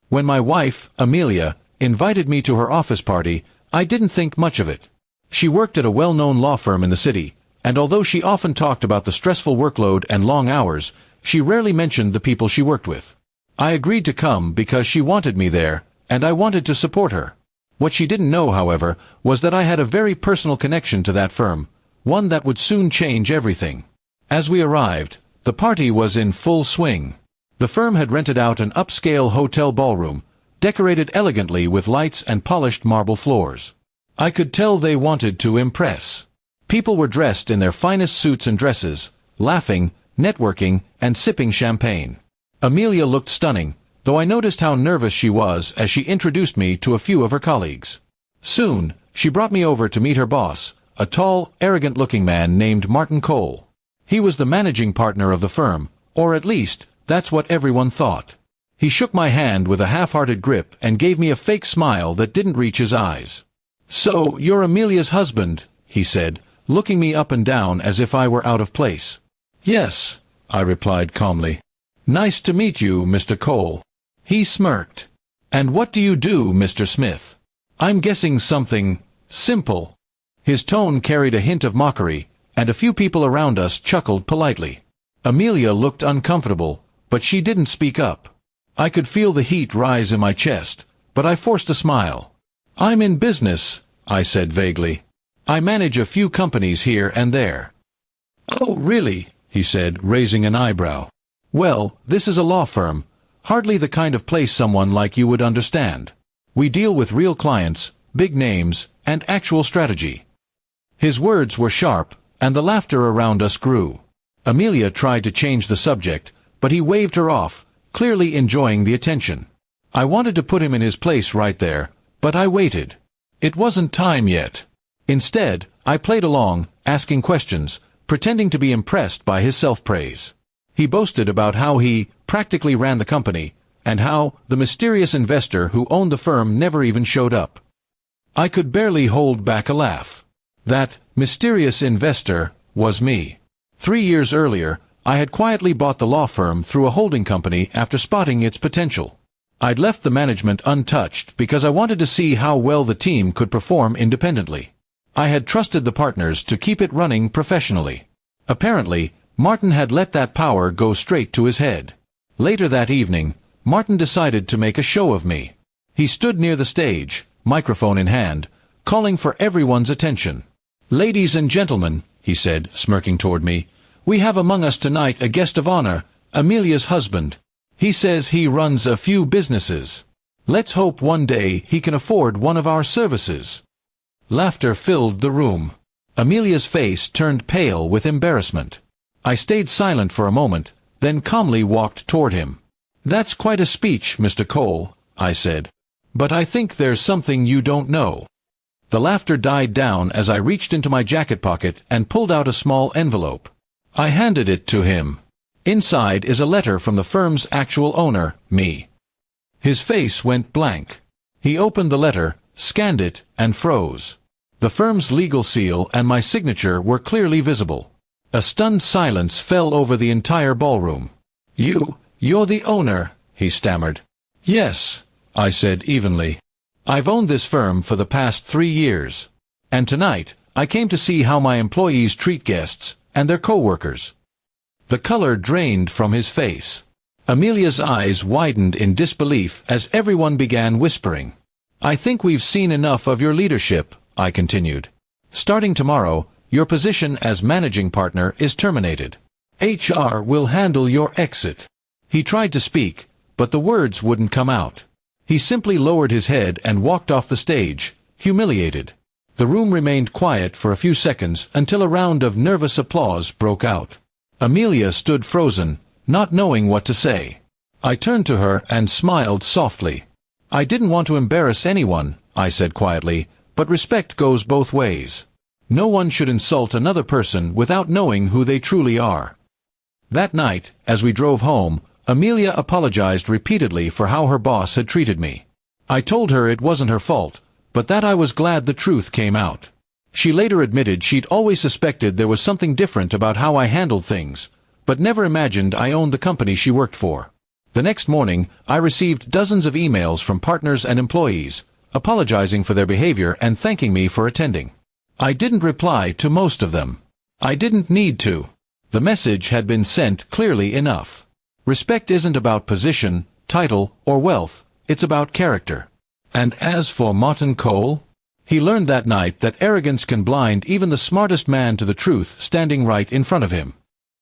When my wife, Amelia, invited me to her office party, I didn't think much of it. She worked at a well-known law firm in the city, and although she often talked about the stressful workload and long hours, she rarely mentioned the people she worked with. I agreed to come because she wanted me there, and I wanted to support her. What she didn't know, however, was that I had a very personal connection to that firm, one that would soon change everything. As we arrived, the party was in full swing. The firm had rented out an upscale hotel ballroom, decorated elegantly with lights and polished marble floors. I could tell they wanted to impress. People were dressed in their finest suits and dresses, laughing, networking, and sipping champagne. Amelia looked stunning, though I noticed how nervous she was as she introduced me to a few of her colleagues. Soon, she brought me over to meet her boss, a tall, arrogant-looking man named Martin Cole. He was the managing partner of the firm, or at least, that's what everyone thought. He shook my hand with a half-hearted grip and gave me a fake smile that didn't reach his eyes. "So, you're Amelia's husband," he said, looking me up and down as if I were out of place. "Yes," I replied calmly. "Nice to meet you, Mr. Cole." He smirked. "And what do you do, Mr. Smith?" "I'm guessing something simple." His tone carried a hint of mockery, and a few people around us chuckled politely. Amelia looked uncomfortable, but she didn't speak up. I could feel the heat rise in my chest, but I forced a smile. "I'm in business," I said vaguely. "I manage a few companies here and there." "Oh, really?" he said, raising an eyebrow. "Well, this is a law firm, hardly the kind of place someone like you would understand. We deal with real clients, big names, and actual strategy." His words were sharp, and the laughter around us grew. Amelia tried to change the subject, but he waved her off, clearly enjoying the attention. I wanted to put him in his place right there, but I waited. It wasn't time yet. Instead, I played along, asking questions, pretending to be impressed by his self-praise. He boasted about how he practically ran the company, and how the mysterious investor who owned the firm never even showed up. I could barely hold back a laugh. That mysterious investor was me. 3 years earlier, I had quietly bought the law firm through a holding company after spotting its potential. I'd left the management untouched because I wanted to see how well the team could perform independently. I had trusted the partners to keep it running professionally. Apparently, Martin had let that power go straight to his head. Later that evening, Martin decided to make a show of me. He stood near the stage, microphone in hand, calling for everyone's attention. "Ladies and gentlemen," he said, smirking toward me, "we have among us tonight a guest of honor, Amelia's husband. He says he runs a few businesses. Let's hope one day he can afford one of our services." Laughter filled the room. Amelia's face turned pale with embarrassment. I stayed silent for a moment, then calmly walked toward him. "That's quite a speech, Mr. Cole," I said. "But I think there's something you don't know." The laughter died down as I reached into my jacket pocket and pulled out a small envelope. I handed it to him. Inside is a letter from the firm's actual owner, me. His face went blank. He opened the letter, scanned it, and froze. The firm's legal seal and my signature were clearly visible. A stunned silence fell over the entire ballroom. You're the owner," he stammered. "Yes," I said evenly. "I've owned this firm for the past 3 years. And tonight, I came to see how my employees treat guests and their co-workers." The color drained from his face. Amelia's eyes widened in disbelief as everyone began whispering. "I think we've seen enough of your leadership," I continued. "Starting tomorrow, your position as managing partner is terminated. HR will handle your exit." He tried to speak, but the words wouldn't come out. He simply lowered his head and walked off the stage, humiliated. The room remained quiet for a few seconds until a round of nervous applause broke out. Amelia stood frozen, not knowing what to say. I turned to her and smiled softly. "I didn't want to embarrass anyone," I said quietly, "but respect goes both ways. No one should insult another person without knowing who they truly are." That night, as we drove home, Amelia apologized repeatedly for how her boss had treated me. I told her it wasn't her fault, but that I was glad the truth came out. She later admitted she'd always suspected there was something different about how I handled things, but never imagined I owned the company she worked for. The next morning, I received dozens of emails from partners and employees, apologizing for their behavior and thanking me for attending. I didn't reply to most of them. I didn't need to. The message had been sent clearly enough. Respect isn't about position, title, or wealth, it's about character. And as for Martin Cole, he learned that night that arrogance can blind even the smartest man to the truth standing right in front of him.